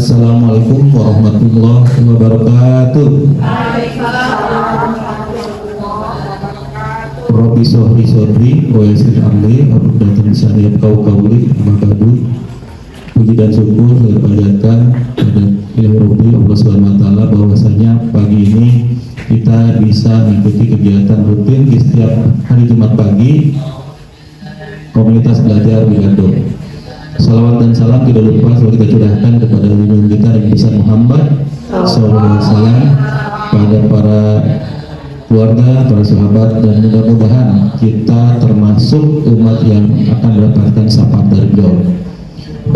Assalamualaikum warahmatullahi wabarakatuh. Rabbi sholli sholli wa yassir amri wahlul lisani yafqahu qawli. Amma ba'du. Puji dan syukur saya panjatkan kepada Ilahi Rabbi Allah Subhanahu wa taala bahwasanya pagi ini kita bisa mengikuti kegiatan rutin di setiap hari Jumat pagi komunitas belajar Wigando. Salawat dan salam tidak lupa selalu kita curahkan kepada junjungan kita Nabi besar Muhammad SAW, pada para keluarga, para sahabat, dan mudah-mudahan kita termasuk umat yang akan mendapatkan syafaat dari beliau.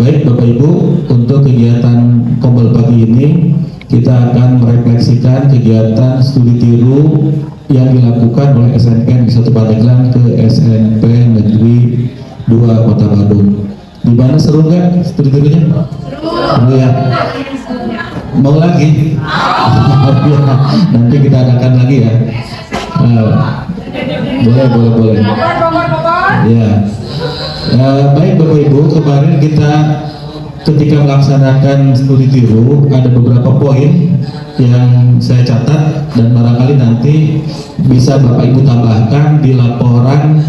Baik Bapak Ibu, untuk kegiatan Kombel pagi ini kita akan merefleksikan kegiatan studi tiru yang dilakukan oleh SNP di Satu Pandeglang ke SMP Negeri 2 Kota Bandung. Di mana seru nggak studi tirunya? Seru ya. Mau lagi? Nanti kita adakan lagi ya. Boleh. Ya. Baik Bapak Ibu, kemarin kita ketika melaksanakan studi tiru ada beberapa poin yang saya catat dan barangkali nanti bisa Bapak Ibu tambahkan di laporan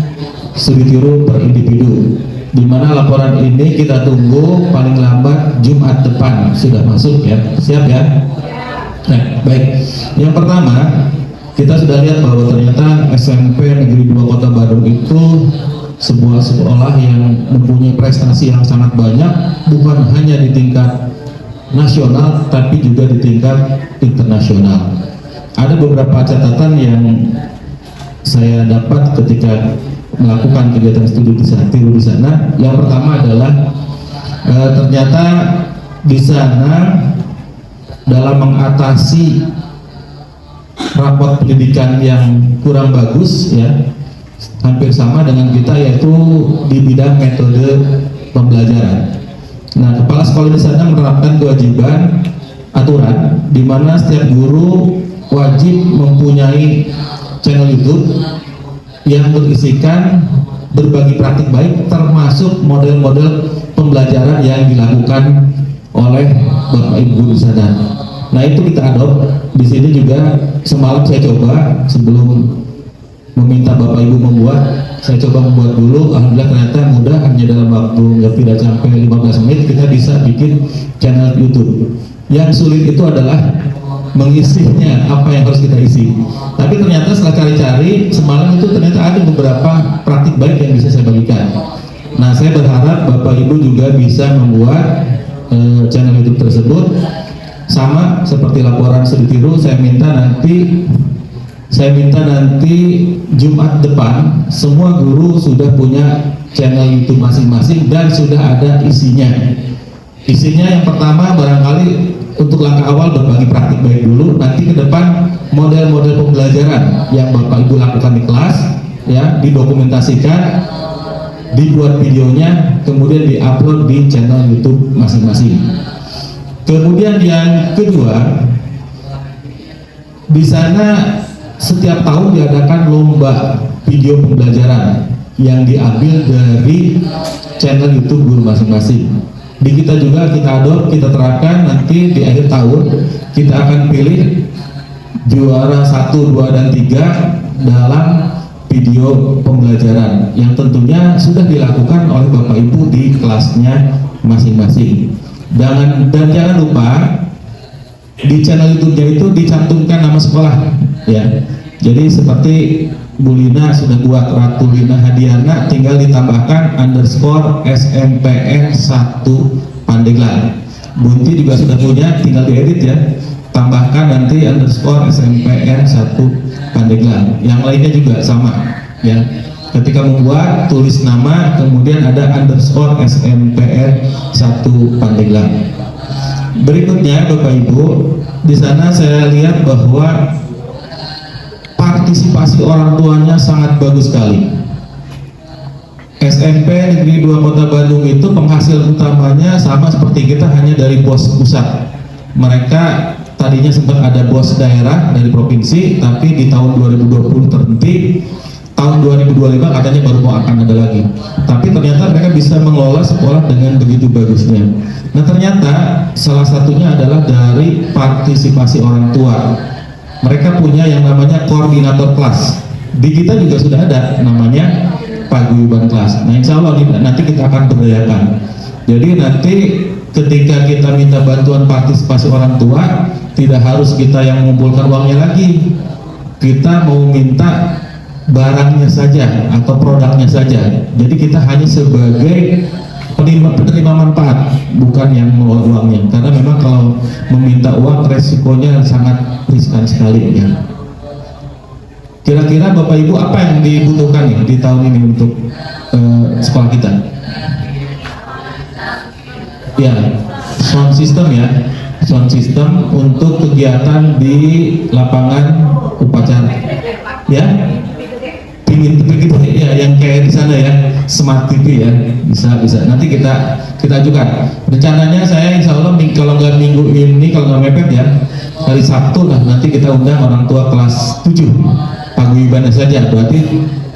studi tiru per individu, di mana laporan ini kita tunggu paling lambat Jumat depan sudah masuk ya. Siap ya? Nah, baik. Yang pertama, kita sudah lihat bahwa ternyata SMP Negeri 2 Kota Bandung itu sebuah sekolah yang mempunyai prestasi yang sangat banyak, bukan hanya di tingkat nasional tapi juga di tingkat internasional. Ada beberapa catatan yang saya dapat ketika melakukan kegiatan studi tiru di sana. Yang pertama adalah ternyata di sana dalam mengatasi rapot pendidikan yang kurang bagus ya, hampir sama dengan kita, yaitu di bidang metode pembelajaran. Nah, kepala sekolah di sana menerapkan kewajiban aturan di mana setiap guru wajib mempunyai channel YouTube yang berisikan berbagi praktik baik, termasuk model-model pembelajaran yang dilakukan oleh Bapak Ibu di sana. Nah, itu kita adopt di sini juga. Semalam saya coba, sebelum meminta Bapak Ibu membuat, saya coba membuat dulu. Alhamdulillah ternyata mudah, hanya dalam waktu tidak sampai 15 menit kita bisa bikin channel YouTube. Yang sulit itu adalah mengisinya, apa yang harus kita isi. Tapi ternyata setelah cari-cari semalam itu ternyata ada beberapa praktik baik yang bisa saya bagikan. Nah, saya berharap Bapak Ibu juga bisa membuat channel YouTube tersebut. Sama seperti laporan studi tiru, saya minta nanti Jumat depan semua guru sudah punya channel YouTube masing-masing dan sudah ada isinya. Isinya yang pertama barangkali untuk langkah awal berbagi praktik baik dulu, nanti ke depan model-model pembelajaran yang Bapak Ibu lakukan di kelas ya didokumentasikan, dibuat videonya, kemudian diupload di channel YouTube masing-masing. Kemudian yang kedua, di sana setiap tahun diadakan lomba video pembelajaran yang diambil dari channel YouTube guru masing-masing. Di kita juga kita adopt, kita terapkan, nanti di akhir tahun kita akan pilih juara 1, 2, dan 3 dalam video pembelajaran yang tentunya sudah dilakukan oleh Bapak Ibu di kelasnya masing-masing. Dan jangan lupa di channel YouTube-nya itu dicantumkan nama sekolah ya. Jadi seperti Bu Lina sudah buat Ratu Lina Hadiana, tinggal ditambahkan _ SMPN 1 Pandeglang. Bunti juga sudah punya, tinggal diedit ya, tambahkan nanti _ SMPN 1 Pandeglang. Yang lainnya juga sama ya. Ketika membuat, tulis nama, kemudian ada _ SMPN 1 Pandeglang. Berikutnya Bapak Ibu, di sana saya lihat bahwa partisipasi orang tuanya sangat bagus sekali. SMP Negeri 2 Kota Bandung itu penghasil utamanya sama seperti kita, hanya dari BOS pusat. Mereka tadinya sempat ada BOS daerah dari provinsi, tapi di tahun 2020 terhenti. tahun 2025 katanya baru mau akan ada lagi. Tapi ternyata mereka bisa mengelola sekolah dengan begitu bagusnya. Nah ternyata salah satunya adalah dari partisipasi orang tua. Mereka punya yang namanya koordinator kelas. Di kita juga sudah ada namanya paguyuban kelas. Nah insya Allah nanti kita akan berdayakan. Jadi nanti ketika kita minta bantuan partisipasi orang tua, tidak harus kita yang mengumpulkan uangnya lagi. Kita mau minta barangnya saja atau produknya saja. Jadi kita hanya sebagai penerima manfaat, bukan yang mengelola uangnya. Karena memang kalau meminta uang resikonya sangat riskan sekali ya. Kira-kira Bapak Ibu apa yang dibutuhkan nih di tahun ini untuk sekolah kita? Ya, sound system ya, sound system untuk kegiatan di lapangan upacara. Ya, TV gitu ya, yang kayak di sana ya, smart TV ya, bisa. Nanti kita ajukan. Rencananya saya insya Allah kalau nggak minggu ini, kalau nggak mepet ya, hari Sabtu lah nanti kita undang orang tua kelas 7 paguyubannya saja, berarti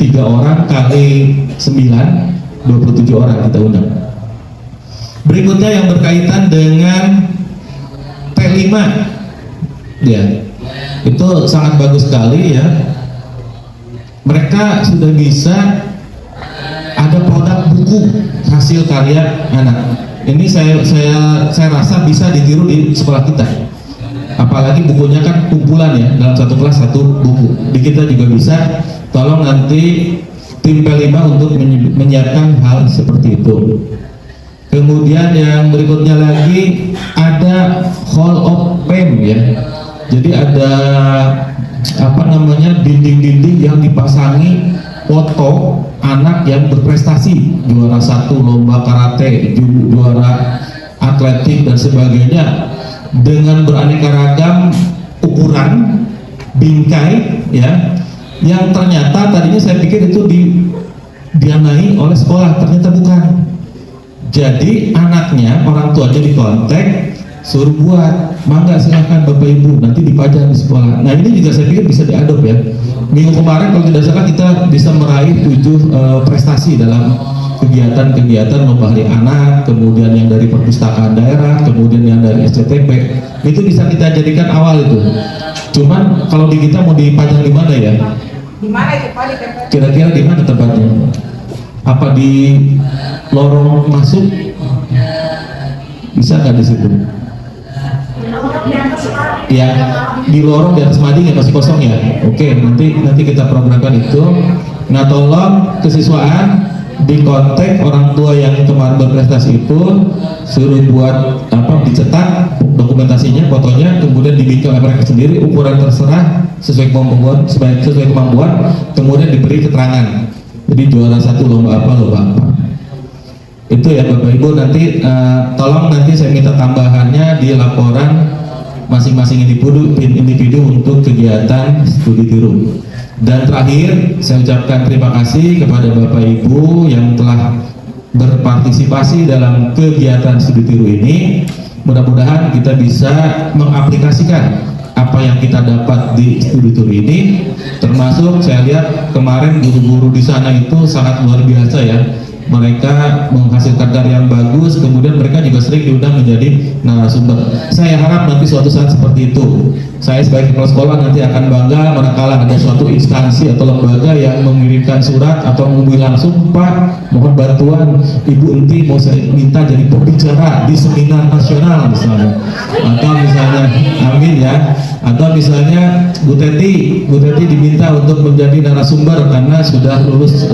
3 orang kali 9, 27 orang kita undang. Berikutnya yang berkaitan dengan T5 ya, itu sangat bagus sekali ya. Mereka sudah bisa ada produk buku hasil karya anak. Ini saya rasa bisa ditiru di sekolah kita. Apalagi bukunya kan kumpulan ya, dalam satu kelas satu buku. Di kita juga bisa. Tolong nanti tim P5 untuk menyiapkan hal seperti itu. Kemudian yang berikutnya lagi ada Hall of Fame ya. Jadi ada dinding-dinding yang dipasangi foto anak yang berprestasi, juara 1 lomba karate, juara atletik dan sebagainya, dengan beraneka ragam ukuran, bingkai ya, yang ternyata tadinya saya pikir itu didanai oleh sekolah, ternyata bukan. Jadi anaknya, orang tuanya dikontak, suruh buat, mangga silahkan Bapak Ibu, nanti dipajang di sekolah. Nah ini juga saya pikir bisa diadop ya. Minggu kemarin kalau tidak salah kita bisa meraih 7 prestasi dalam kegiatan-kegiatan lomba hari anak, kemudian yang dari perpustakaan daerah, kemudian yang dari SCTP. Itu bisa kita jadikan awal itu. Cuman kalau di kita mau dipajang di mana ya? Di mana itu Pak? Kira-kira di mana tempatnya? Apa di lorong masuk? Bisa nggak di situ? Ya, di lorong di atas mading ya, masih kosong ya. Oke, nanti kita programkan itu. Nah, tolong kesiswaan dikontak orang tua yang kemarin berprestasi itu, suruh buat dicetak dokumentasinya, fotonya, kemudian dibikin oleh mereka sendiri, ukuran terserah sesuai kemampuan, kemudian diberi keterangan. Jadi juara 1 lomba apa. Itu ya Bapak Ibu, nanti tolong nanti saya minta tambahannya di laporan masing-masing individu untuk kegiatan studi tiru. Dan terakhir saya ucapkan terima kasih kepada Bapak Ibu yang telah berpartisipasi dalam kegiatan studi tiru ini. Mudah-mudahan kita bisa mengaplikasikan apa yang kita dapat di studi tiru ini, termasuk saya lihat kemarin guru-guru di sana itu sangat luar biasa ya. Mereka menghasilkan karya yang bagus, kemudian mereka juga sering diundang menjadi narasumber. Saya harap nanti suatu saat seperti itu. Saya sebagai kepala sekolah nanti akan bangga manakala ada suatu instansi atau lembaga yang mengirimkan surat atau menghubungi langsung, Pak, mohon bantuan Ibu Enti, mau saya minta jadi pembicara di seminar nasional misalnya, atau misalnya, amin ya, atau misalnya Bu Teti diminta untuk menjadi narasumber karena sudah lulus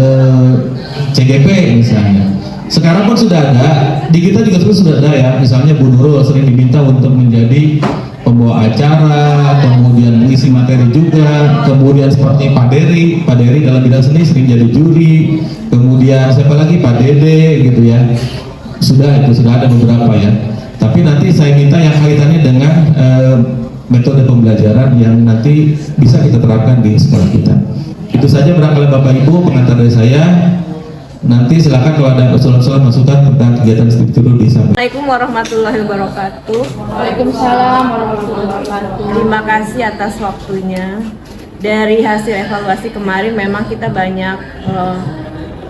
CGP misalnya. Sekarang pun sudah ada, di kita juga terus sudah ada ya, misalnya Bu Nurul sering diminta untuk menjadi pembawa acara, kemudian mengisi materi juga, kemudian seperti Pak Dery dalam bidang seni sering jadi juri, kemudian siapa lagi, Pak Dede gitu ya, sudah ada beberapa ya. Tapi nanti saya minta yang kaitannya dengan metode pembelajaran yang nanti bisa kita terapkan di sekolah kita. Itu saja barangkali Bapak Ibu pengantar dari saya. Nanti silakan kalau ada usulan masukan tentang kegiatan studi tiru di sana. Assalamualaikum warahmatullahi wabarakatuh. Waalaikumsalam warahmatullahi wabarakatuh. Terima kasih atas waktunya. dari hasil evaluasi kemarin memang kita banyak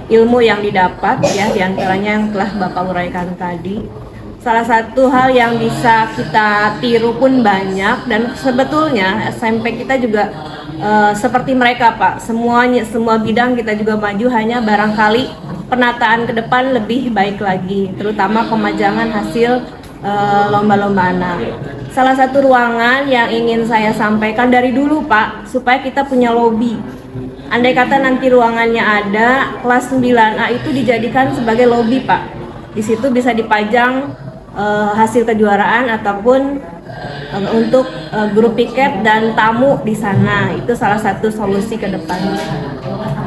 ilmu yang didapat ya, diantaranya yang telah Bapak uraikan tadi. Salah satu hal yang bisa kita tiru pun banyak, dan sebetulnya SMP kita juga seperti mereka Pak, semua bidang kita juga maju, hanya barangkali penataan ke depan lebih baik lagi, terutama pemajangan hasil lomba-lomba anak. Salah satu ruangan yang ingin saya sampaikan dari dulu Pak, supaya kita punya lobby. Andai kata nanti ruangannya ada, kelas 9A itu dijadikan sebagai lobby Pak. Di situ bisa dipajang hasil kejuaraan ataupun untuk grup piket dan tamu di sana. Itu salah satu solusi ke depan.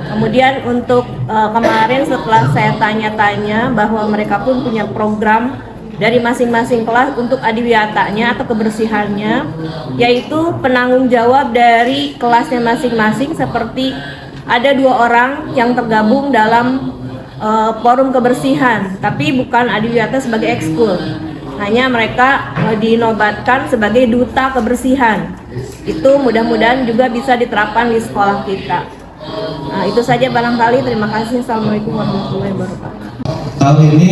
Kemudian untuk kemarin setelah saya tanya-tanya bahwa mereka pun punya program dari masing-masing kelas untuk adiwiyatanya atau kebersihannya, yaitu penanggung jawab dari kelasnya masing-masing, seperti ada 2 orang yang tergabung dalam forum kebersihan, tapi bukan adiwiyata sebagai ekskul, hanya mereka dinobatkan sebagai duta kebersihan. Itu mudah-mudahan juga bisa diterapkan di sekolah kita. Nah, itu saja barangkali. Terima kasih. Assalamualaikum warahmatullahi wabarakatuh. Tahun ini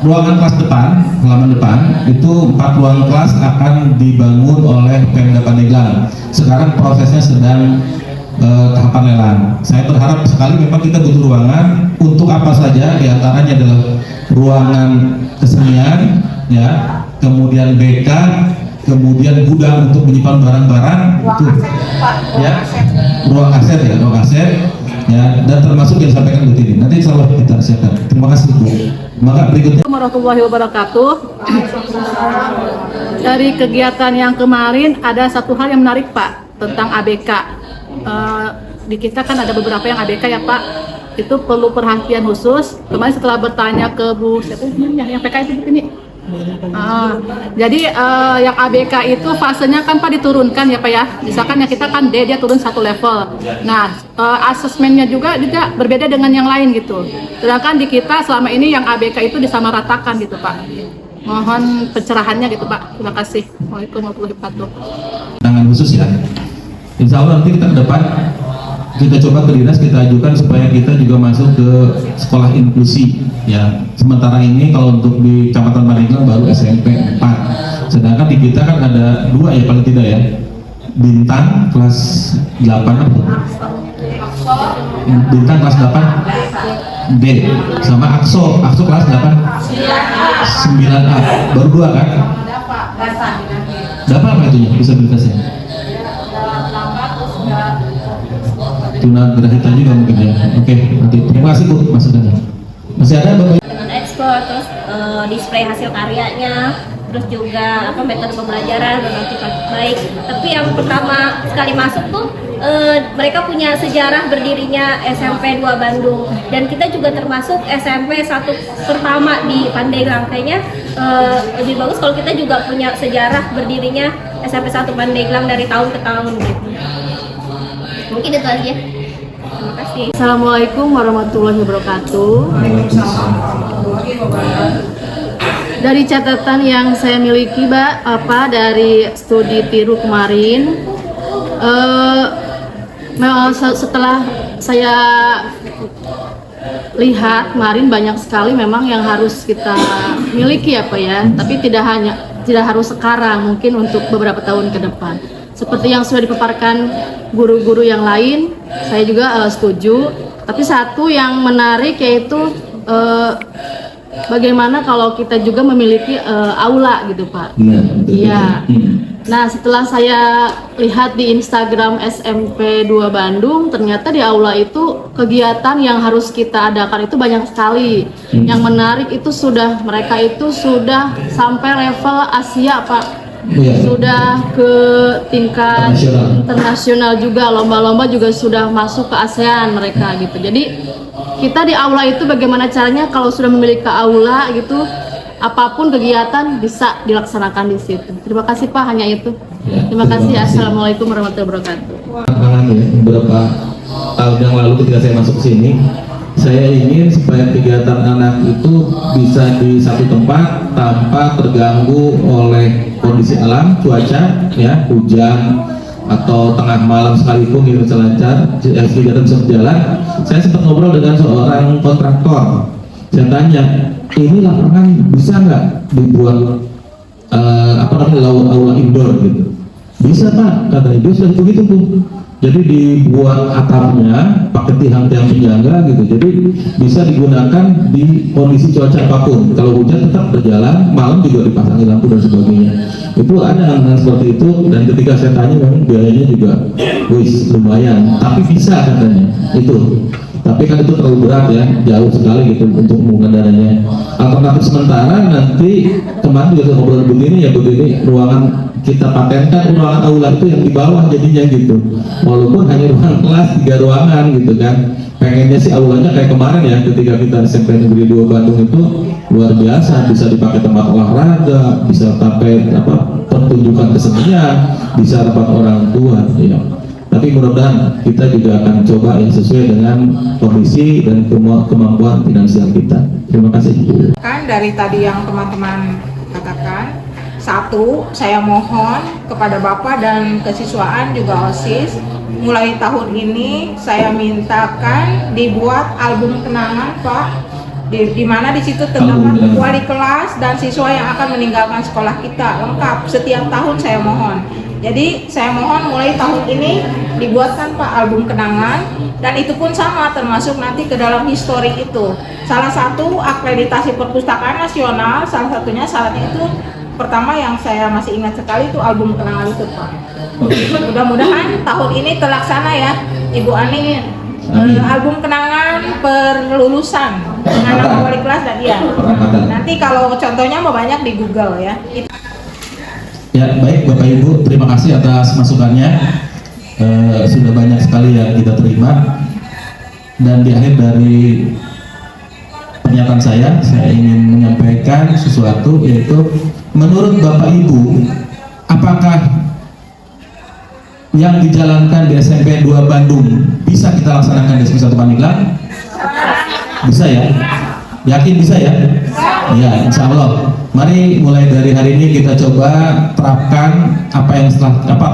ruangan kelas depan, halaman depan, itu 4 ruang kelas akan dibangun oleh Pemda Pandeglang. Sekarang prosesnya sedang tahapan lelang. Saya berharap sekali memang kita butuh ruangan untuk apa saja, diantaranya adalah ruangan kesenian, ya, kemudian BK, kemudian gudang untuk menyimpan barang-barang, itu, ya, ruang aset ya, ruang aset. Ya, dan termasuk yang disampaikan Bu Tini. Nanti insya Allah kita siapkan. Terima kasih Bu. Maka berikutnya. Warahmatullahi wabarakatuh. Dari kegiatan yang kemarin ada satu hal yang menarik Pak, tentang ABK. Di kita kan ada beberapa yang ABK ya Pak. Itu perlu perhatian khusus. Kemarin setelah bertanya ke Bu siapa yang PK itu Bu Tini. Jadi yang ABK itu fasenya kan Pak diturunkan ya Pak ya. Misalkan ya kita kan D, dia turun 1 level. Nah asesmennya juga tidak berbeda dengan yang lain gitu. Sedangkan di kita selama ini yang ABK itu disamaratakan gitu Pak. Mohon pencerahannya gitu Pak. Terima kasih. Waalaikumsalam warahmatullahi wabarakatuh. Tangan khusus ya. Insya Allah nanti kita ke depan kita coba ke dinas, kita ajukan supaya kita juga masuk ke sekolah inklusi ya. Sementara ini kalau untuk di Kecamatan Pandeglang baru SMP 4, sedangkan di kita kan ada 2 ya paling tidak ya, Bintang kelas 8 apa? Bintang kelas 8 D sama Akso kelas 8 9A, baru 2 kan? Dapat apa itu ya disabilitasnya? Tunagrahita juga mungkin ya. Oke, nanti terima kasih Bu masukannya. Masih ada Bapak? Dengan ekspor, terus display hasil karyanya, terus juga metode pembelajaran relatif baik. Tapi yang pertama sekali masuk tuh mereka punya sejarah berdirinya SMP 2 Bandung, dan kita juga termasuk SMP 1 pertama di Pandeglang. Kayaknya lebih bagus kalau kita juga punya sejarah berdirinya SMP 1 Pandeglang dari tahun ke tahun gitu. Mungkin itu aja. Terima kasih. Assalamualaikum warahmatullahi wabarakatuh. Dari catatan yang saya miliki dari studi tiru kemarin, setelah saya lihat kemarin banyak sekali memang yang harus kita miliki ya Pak ya, tapi tidak harus sekarang, mungkin untuk beberapa tahun ke depan. Seperti yang sudah dipaparkan guru-guru yang lain, saya juga setuju. Tapi satu yang menarik yaitu bagaimana kalau kita juga memiliki aula gitu Pak. Iya. Nah setelah saya lihat di Instagram SMP 2 Bandung, ternyata di aula itu kegiatan yang harus kita adakan itu banyak sekali. Yang menarik itu mereka itu sudah sampai level Asia Pak. Sudah ke tingkat internasional juga, lomba-lomba juga sudah masuk ke ASEAN mereka gitu. Jadi kita di aula itu bagaimana caranya kalau sudah memiliki aula gitu, apapun kegiatan bisa dilaksanakan di situ. Terima kasih Pak, hanya itu. Terima kasih. Assalamualaikum warahmatullahi wabarakatuh. Beberapa tahun yang lalu ketika saya masuk ke sini, saya ingin supaya kegiatan anak itu bisa di satu tempat tanpa terganggu oleh kondisi alam, cuaca, ya, hujan, atau tengah malam sekalipun gitu selancar, kegiatan bisa berjalan. Saya sempat ngobrol dengan seorang kontraktor. Saya tanya, ini lapangan bisa nggak dibuat aula indoor gitu? Bisa Pak, katanya. Dia sudah begitu tuh. Jadi dibuat atapnya pakai tiang-tiang penyangga gitu. Jadi bisa digunakan di kondisi cuaca apapun. Kalau hujan tetap berjalan, malam juga dipasangi lampu dan sebagainya. Itu ada hal seperti itu. Dan ketika saya tanya, memang biayanya juga, lumayan. Tapi bisa katanya itu. Tapi kan itu terlalu berat ya, jauh sekali gitu untuk mengendarainya. Alternatif sementara nanti kemarin juga ngobrol begini, ruangan kita patenkan ruangan aula itu yang di bawah jadinya gitu, walaupun hanya ruang kelas 3 ruangan gitu kan. Pengennya sih aulanya kayak kemarin ya, ketika kita SMP Negeri 2 Bandung itu luar biasa, bisa dipakai tempat olahraga, bisa pakai pertunjukan kesenian, bisa tempat orang tua ya. Tapi mudah-mudahan kita juga akan coba yang sesuai dengan kondisi dan kemampuan finansial kita. Terima kasih. Kan dari tadi yang teman-teman katakan, satu, saya mohon kepada Bapak dan kesiswaan juga OSIS, mulai tahun ini saya mintakan dibuat album kenangan Pak, di mana di situ terdapat wali kelas dan siswa yang akan meninggalkan sekolah kita lengkap setiap tahun saya mohon. Jadi saya mohon mulai tahun ini dibuatkan Pak album kenangan, dan itu pun sama termasuk nanti ke dalam histori itu. Salah satu akreditasi perpustakaan nasional, salah satunya syaratnya itu pertama yang saya masih ingat sekali itu album kenangan itu Pak. Mudah-mudahan tahun ini terlaksana ya Ibu Ani. Album kenangan perlulusan dengan nama wali kelas dan iya. Nanti kalau contohnya mau banyak di Google ya. Ya baik Bapak Ibu, terima kasih atas masukannya. Sudah banyak sekali yang kita terima. Dan di akhir dari pernyataan saya ingin menyampaikan sesuatu, yaitu menurut Bapak Ibu, apakah yang dijalankan di SMP 2 Bandung bisa kita laksanakan di SMP 1 Pandeglang? Bisa ya? Yakin bisa ya? Ya, insya Allah. Mari mulai dari hari ini kita coba terapkan apa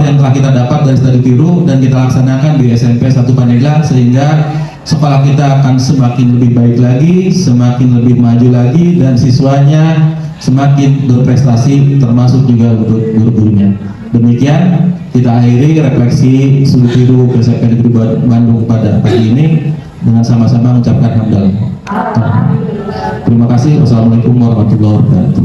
yang telah kita dapat dari studi tiru dan kita laksanakan di SMP 1 Pandeglang, sehingga sekolah kita akan semakin lebih baik lagi, semakin lebih maju lagi, dan siswanya semakin berprestasi, termasuk juga guru-gurunya. Demikian kita akhiri refleksi studi tiru SMP Negeri Bandung pada pagi ini dengan sama-sama mengucapkan hamdalah. Terima kasih. Wassalamualaikum warahmatullahi wabarakatuh.